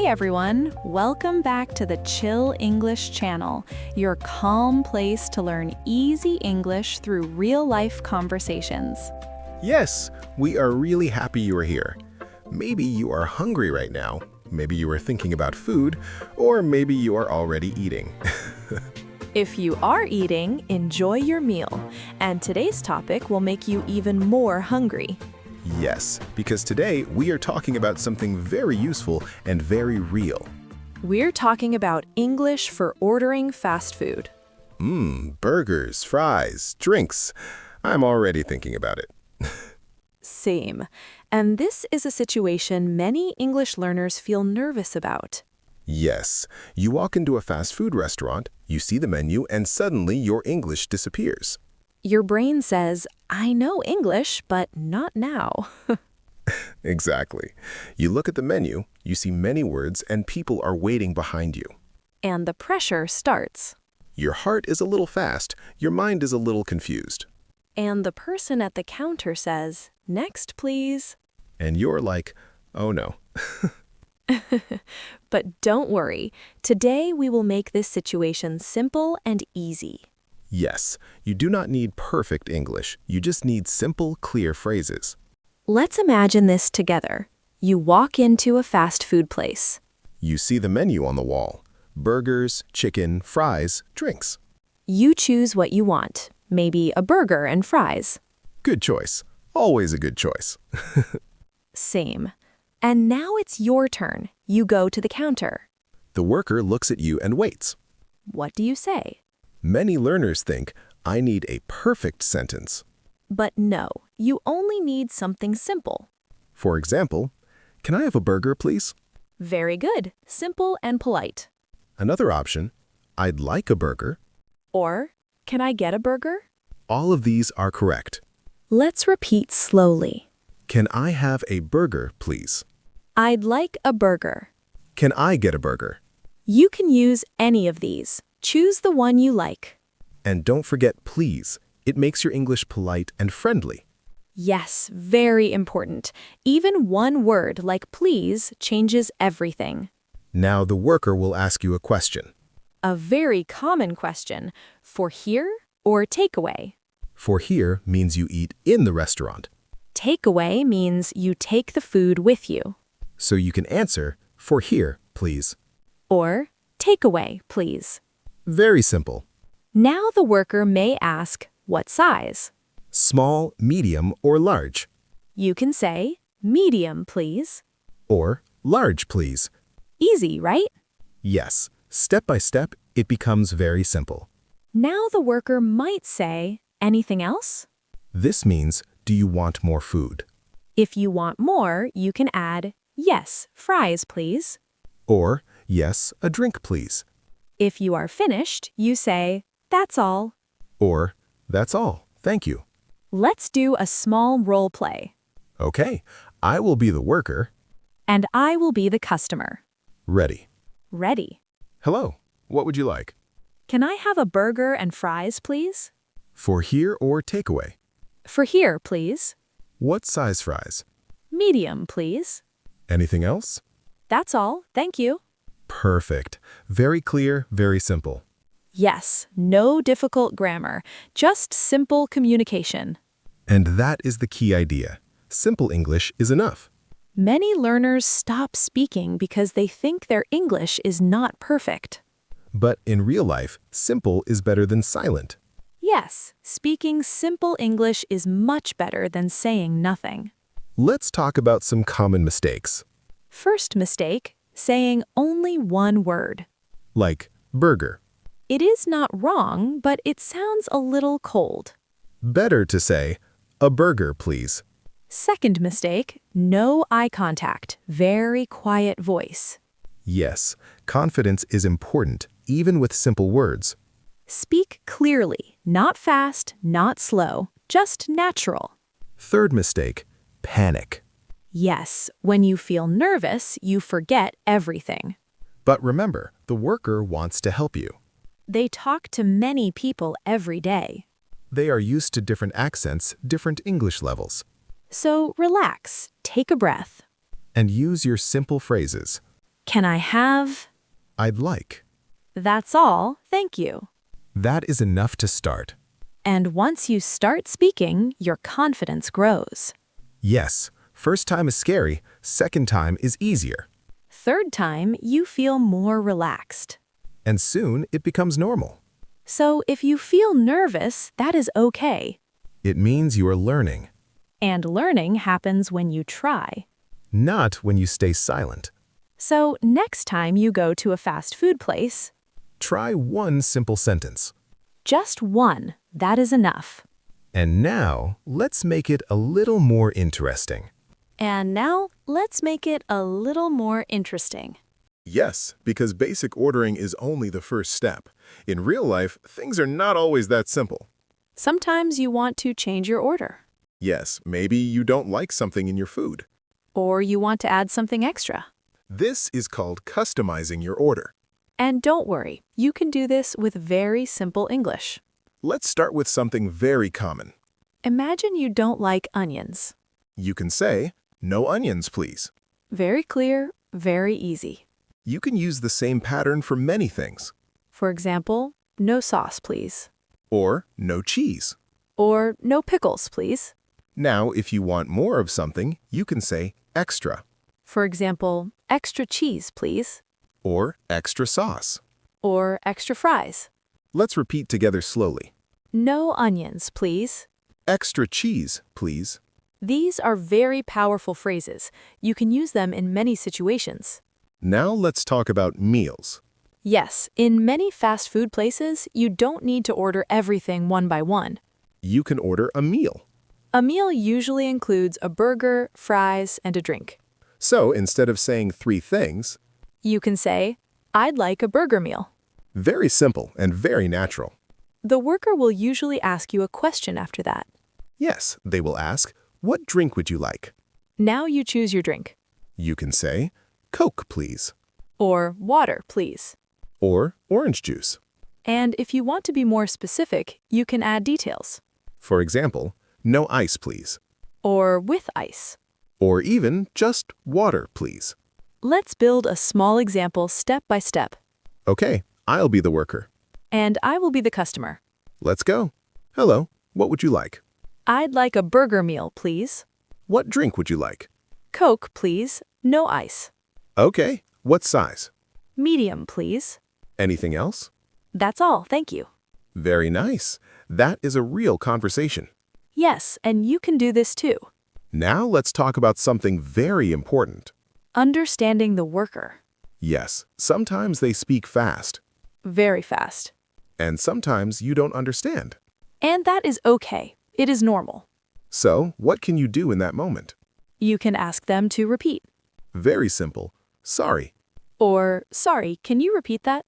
Hey everyone, welcome back to the Chill English channel, your calm place to learn easy English through real-life conversations. Yes, we are really happy you are here. Maybe you are hungry right now, maybe you are thinking about food, or maybe you are already eating. If you are eating, enjoy your meal, and today's topic will make you even more hungry. Yes, because today we are talking about something very useful and very real. We're talking about English for ordering fast food. Burgers, fries, drinks. I'm already thinking about it. Same. And this is a situation many English learners feel nervous about. Yes, you walk into a fast food restaurant, you see the menu, and suddenly your English disappears. Your brain says, I know English, but not now. Exactly. You look at the menu, you see many words, and people are waiting behind you. And the pressure starts. Your heart is a little fast, your mind is a little confused. And the person at the counter says, next, please. And you're like, oh no. But don't worry. Today we will make this situation simple and easy. Yes, you do not need perfect English. You just need simple, clear phrases. Let's imagine this together. You walk into a fast food place. You see the menu on the wall. Burgers, chicken, fries, drinks. You choose what you want, maybe a burger and fries. Good choice. Always a good choice. Same. And now it's your turn. You go to the counter. The worker looks at you and waits. What do you say? Many learners think, I need a perfect sentence. But no, you only need something simple. For example, can I have a burger, please? Very good. Simple and polite. Another option, I'd like a burger. Or, can I get a burger? All of these are correct. Let's repeat slowly. Can I have a burger, please? I'd like a burger. Can I get a burger? You can use any of these. Choose the one you like. And don't forget please. It makes your English polite and friendly. Yes, very important. Even one word like please changes everything. Now the worker will ask you a question. A very common question, for here or takeaway? For here means you eat in the restaurant. Takeaway means you take the food with you. So you can answer, for here, please. Or, takeaway, please. Very simple. Now the worker may ask, what size? Small, medium, or large. You can say, medium, please. Or large, please. Easy, right? Yes. Step by step, it becomes very simple. Now the worker might say, anything else? This means, do you want more food? If you want more, you can add, yes, fries, please. Or, yes, a drink, please. If you are finished, you say, that's all. Or, that's all, thank you. Let's do a small role play. Okay, I will be the worker. And I will be the customer. Ready. Ready. Hello, what would you like? Can I have a burger and fries, please? For here or takeaway? For here, please. What size fries? Medium, please. Anything else? That's all, thank you. Perfect. Very clear, very simple. Yes, no difficult grammar, just simple communication. And that is the key idea. Simple English is enough. Many learners stop speaking because they think their English is not perfect. But in real life, simple is better than silent. Yes, speaking simple English is much better than saying nothing. Let's talk about some common mistakes. First mistake, saying only one word. Like burger. It is not wrong, but it sounds a little cold. Better to say, a burger, please. Second mistake, no eye contact, very quiet voice. Yes, confidence is important, even with simple words. Speak clearly, not fast, not slow, just natural. Third mistake, panic. Yes, when you feel nervous, you forget everything. But remember, the worker wants to help you. They talk to many people every day. They are used to different accents, different English levels. So relax, take a breath. And use your simple phrases. Can I have? I'd like. That's all, thank you. That is enough to start. And once you start speaking, your confidence grows. Yes, first time is scary, second time is easier. Third time, you feel more relaxed. And soon it becomes normal. So if you feel nervous, that is okay. It means you are learning, And learning happens when you try. not when you stay silent. So next time you go to a fast food place, Try one simple sentence. just one, that is enough. And now, let's make it a little more interesting. And now, let's make it a little more interesting. Yes, because basic ordering is only the first step. In real life, things are not always that simple. Sometimes you want to change your order. Yes, maybe you don't like something in your food. Or you want to add something extra. This is called customizing your order. And don't worry, you can do this with very simple English. Let's start with something very common. Imagine you don't like onions. You can say, "No onions, please." Very clear, very easy. You can use the same pattern for many things. For example, no sauce, please. Or, "No cheese." Or no pickles, please. Now, if you want more of something, you can say, "Extra." For example, extra cheese, please. Or, "Extra sauce." Or extra fries. Let's repeat together slowly. No onions, please. "Extra cheese, please." These are very powerful phrases. You can use them in many situations. Now let's talk about meals. Yes, in many fast food places, you don't need to order everything one by one. You can order a meal. A meal usually includes a burger, fries, and a drink. So instead of saying 3 things, You can say, I'd like a burger meal. very simple and very natural. The worker will usually ask you a question after that. Yes, they will ask, "What drink would you like?" Now you choose your drink. You can say, "Coke, please." Or water, please. Or orange juice. And if you want to be more specific, you can add details. For example, "No ice, please." Or with ice. Or even just "Water, please." Let's build a small example step by step. Okay, I'll be the worker. And I will be the customer. Let's go. Hello, what would you like? I'd like a burger meal, please. What drink would you like? Coke, please. No ice. Okay, what size? Medium, please. Anything else? That's all, thank you. Very nice. That is a real conversation. Yes, and you can do this too. Now let's talk about something very important. Understanding the worker. Yes, sometimes they speak fast, Very fast. and sometimes you don't understand. And that is okay. It is normal. So, what can you do in that moment? You can ask them to repeat. Very simple. "Sorry." Or, sorry, can you repeat that?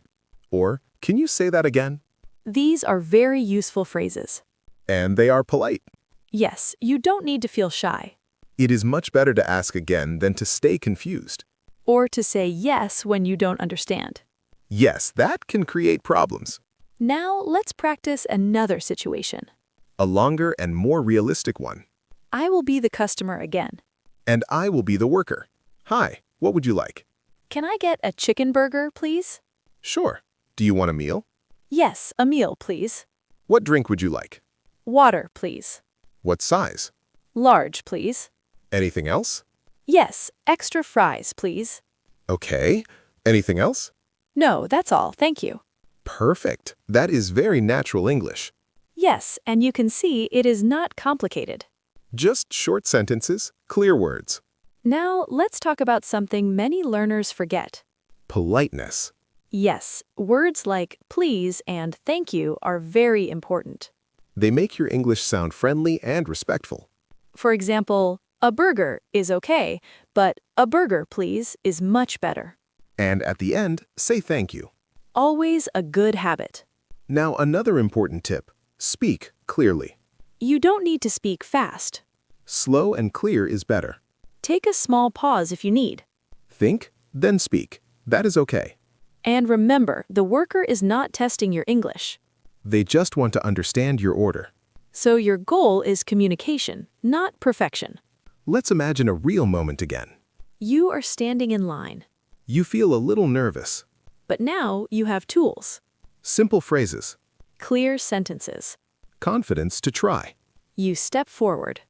Or, "Can you say that again?" These are very useful phrases. And they are polite. Yes, you don't need to feel shy. It is much better to ask again than to stay confused. Or to say yes when you don't understand. Yes, that can create problems. Now let's practice another situation. A longer and more realistic one. I will be the customer again. And I will be the worker. "Hi, what would you like?" Can I get a chicken burger, please? "Sure. Do you want a meal?" Yes, a meal, please. "What drink would you like?" Water, please. "What size?" Large, please. "Anything else?" Yes, extra fries, please. Okay. Anything else? No, that's all, thank you. Perfect. That is very natural English. Yes, and you can see it is not complicated. Just short sentences, clear words. Now, let's talk about something many learners forget. Politeness. Yes, words like please and thank you are very important. They make your English sound friendly and respectful. For example, a burger is okay, but a burger, please, is much better. And at the end, say thank you. Always a good habit. Now, another important tip. Speak clearly. You don't need to speak fast. Slow and clear is better. Take a small pause if you need. Think, then speak. That is okay. And remember, the worker is not testing your English. They just want to understand your order. So your goal is communication, not perfection. Let's imagine a real moment again. You are standing in line. You feel a little nervous. But now you have tools, Simple phrases. clear sentences. Confidence to try. You step forward,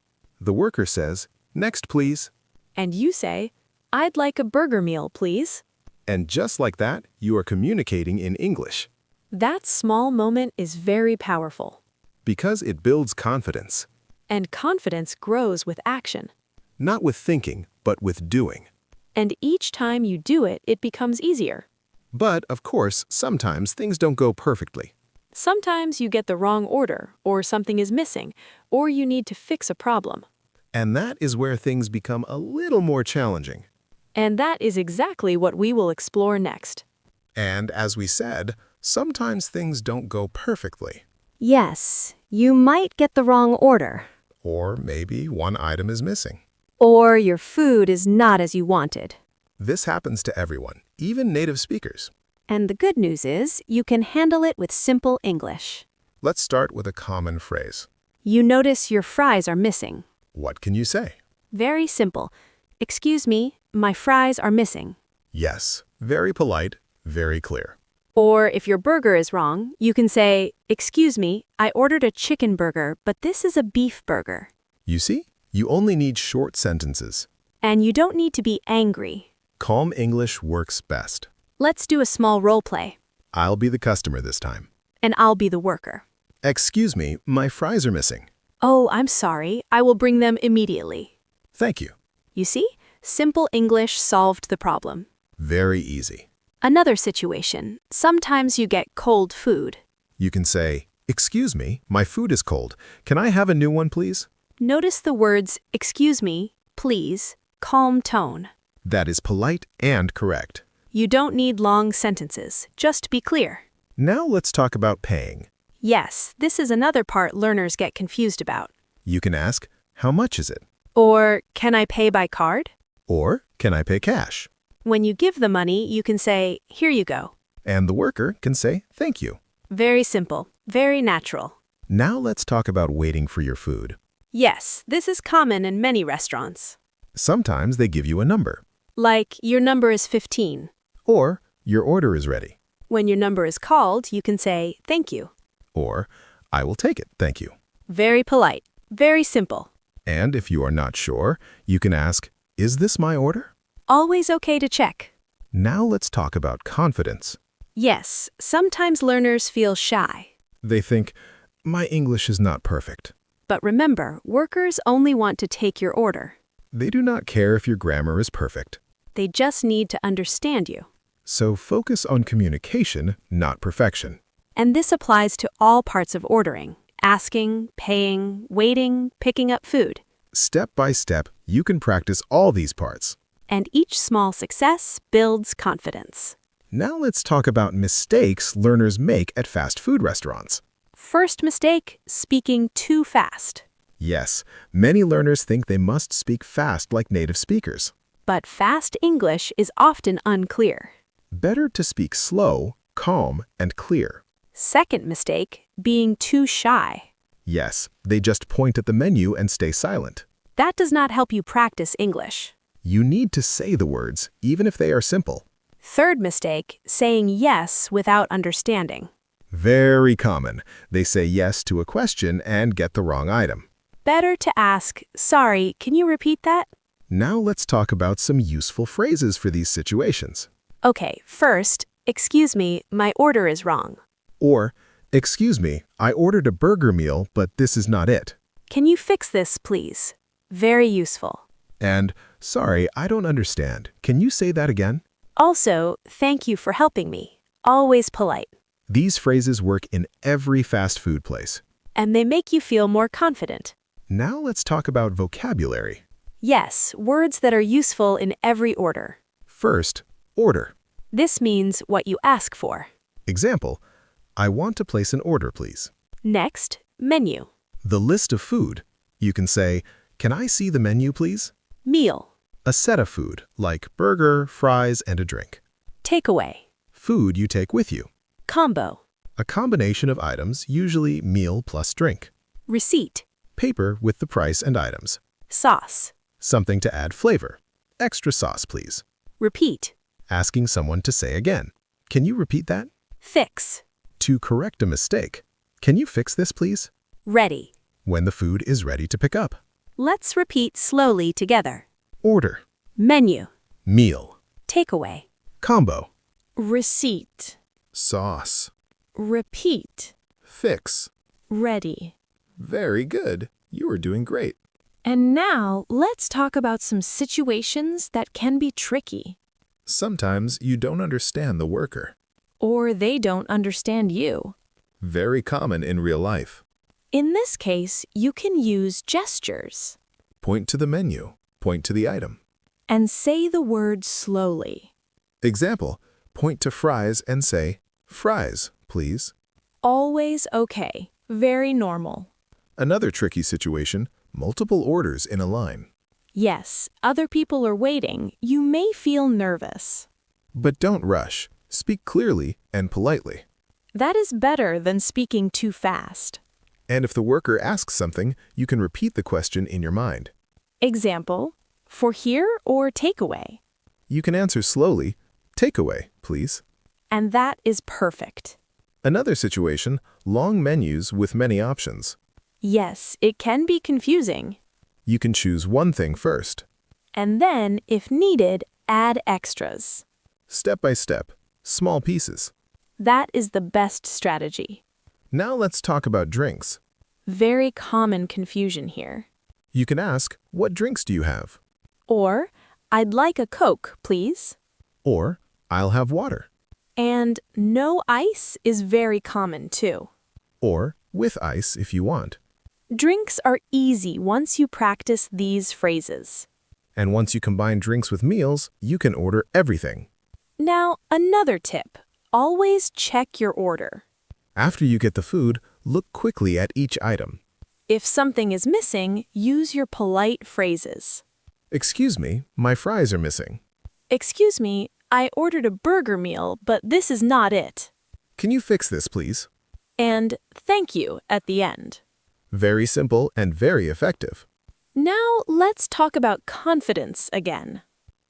The worker says, "Next, please." and you say, "I'd like a burger meal, please." And just like that, you are communicating in English. That small moment is very powerful. Because it builds confidence. And confidence grows with action. Not with thinking, but with doing. And each time you do it, it becomes easier. But, of course, sometimes things don't go perfectly. Sometimes you get the wrong order, or something is missing, or you need to fix a problem. And that is where things become a little more challenging. And that is exactly what we will explore next. And as we said, sometimes things don't go perfectly. Yes, you might get the wrong order. Or maybe one item is missing. Or your food is not as you wanted. This happens to everyone, even native speakers. And the good news is, you can handle it with simple English. Let's start with a common phrase. You notice your fries are missing. What can you say? Very simple. Excuse me, my fries are missing. Yes, very polite, very clear. Or if your burger is wrong, you can say, excuse me, I ordered a chicken burger, but this is a beef burger. You see, you only need short sentences. And you don't need to be angry. Calm English works best. Let's do a small role play. I'll be the customer this time. And I'll be the worker. Excuse me, my fries are missing. Oh, I'm sorry. I will bring them immediately. Thank you. You see? Simple English solved the problem. Very easy. Another situation. Sometimes you get cold food. You can say, "Excuse me, my food is cold. Can I have a new one, please?" Notice the words, excuse me, please, calm tone. That is polite and correct. You don't need long sentences. Just be clear. Now let's talk about paying. Yes, this is another part learners get confused about. You can ask, "How much is it?" Or, can I pay by card? Or, "Can I pay cash?" When you give the money, you can say, here you go. And the worker can say, "Thank you." Very simple, very natural. Now let's talk about waiting for your food. Yes, this is common in many restaurants. Sometimes they give you a number. Like, your number is 15. Or, "Your order is ready." When your number is called, you can say, thank you. Or, "I will take it, thank you." Very polite, very simple. And if you are not sure, you can ask, "Is this my order?" Always okay to check. Now let's talk about confidence. Yes, sometimes learners feel shy. They think, "My English is not perfect." But remember, workers only want to take your order. They do not care if your grammar is perfect. They just need to understand you. So focus on communication, not perfection. And this applies to all parts of ordering: asking, paying, waiting, picking up food. Step by step, you can practice all these parts. And each small success builds confidence. Now let's talk about mistakes learners make at fast food restaurants. First mistake, speaking too fast. Yes, many learners think they must speak fast like native speakers. But fast English is often unclear. Better to speak slow, calm, and clear. Second mistake, being too shy. Yes, they just point at the menu and stay silent. That does not help you practice English. You need to say the words, even if they are simple. Third mistake, saying yes without understanding. Very common. They say yes to a question and get the wrong item. Better to ask, sorry, can you repeat that? Now let's talk about some useful phrases for these situations. Okay, first, excuse me, my order is wrong. Or, "Excuse me, I ordered a burger meal, but this is not it." Can you fix this, please? Very useful. And, "Sorry, I don't understand. Can you say that again?" Also, thank you for helping me. Always polite. These phrases work in every fast food place. And they make you feel more confident. Now let's talk about vocabulary. Yes, words that are useful in every order. First, order. This means what you ask for. Example, "I want to place an order, please." Next, menu. The list of food. You can say, "Can I see the menu, please?" Meal. A set of food, like burger, fries, and a drink. Takeaway. Food you take with you. Combo. A combination of items, usually meal plus drink. Receipt. Paper with the price and items. Sauce. Something to add flavor. Extra sauce, please. Repeat. Asking someone to say again. Can you repeat that? Fix. To correct a mistake. Can you fix this, please? Ready. When the food is ready to pick up. Let's repeat slowly together. Order. Menu. Meal. Takeaway. Combo. Receipt. Sauce. Repeat. Fix. Ready. Very good. You are doing great. And now, let's talk about some situations that can be tricky. Sometimes you don't understand the worker. Or they don't understand you. Very common in real life. In this case, you can use gestures. Point to the menu. Point to the item. And say the word slowly. Example, point to fries and say, fries, please. Always okay. Very normal. Another tricky situation, multiple orders in a line. Yes, other people are waiting. You may feel nervous. But don't rush. Speak clearly and politely. That is better than speaking too fast. And if the worker asks something, you can repeat the question in your mind. Example, for here or takeaway? You can answer slowly, takeaway, please. And that is perfect. Another situation, long menus with many options. Yes, it can be confusing. You can choose one thing first. And then, if needed, add extras. Step by step, small pieces. That is the best strategy. Now let's talk about drinks. Very common confusion here. You can ask, what drinks do you have? Or, I'd like a Coke, please. Or, I'll have water. And no ice is very common too. Or, with ice if you want. Drinks are easy once you practice these phrases. And once you combine drinks with meals, you can order everything. Now, another tip. Always check your order. After you get the food, look quickly at each item. If something is missing, use your polite phrases. Excuse me, my fries are missing. Excuse me, I ordered a burger meal, but this is not it. Can you fix this, please? And thank you at the end. Very simple and very effective. Now, let's talk about confidence again.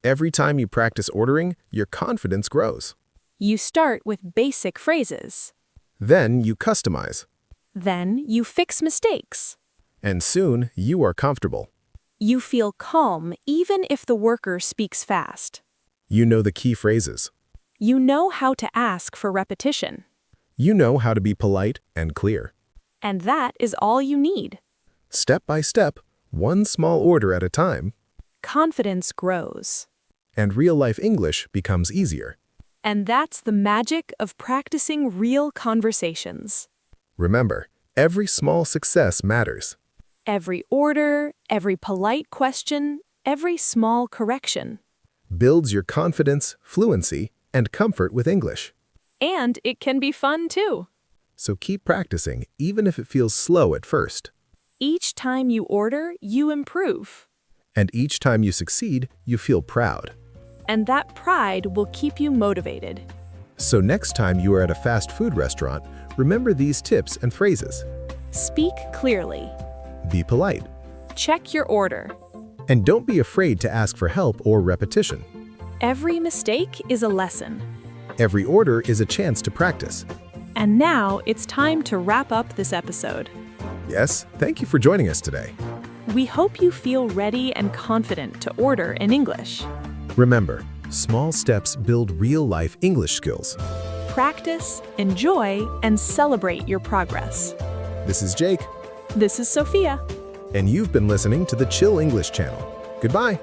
Every time you practice ordering, your confidence grows. You start with basic phrases. Then you customize. Then you fix mistakes. And soon, you are comfortable. You feel calm even if the worker speaks fast. You know the key phrases. You know how to ask for repetition. You know how to be polite and clear. And that is all you need. Step by step, one small order at a time, Confidence grows. and real-life English becomes easier. And that's the magic of practicing real conversations. Remember, every small success matters. Every order, every polite question, every small correction. Builds your confidence, fluency, and comfort with English. And it can be fun too. So keep practicing, even if it feels slow at first. Each time you order, you improve. And each time you succeed, you feel proud. And that pride will keep you motivated. So next time you are at a fast food restaurant, remember these tips and phrases. Speak clearly. Be polite. Check your order. And don't be afraid to ask for help or repetition. Every mistake is a lesson. Every order is a chance to practice. And now it's time to wrap up this episode. Yes, thank you for joining us today. We hope you feel ready and confident to order in English. Remember, small steps build real-life English skills. Practice, enjoy, and celebrate your progress. This is Jake, This is Sophia. and you've been listening to the Chill English channel. Goodbye.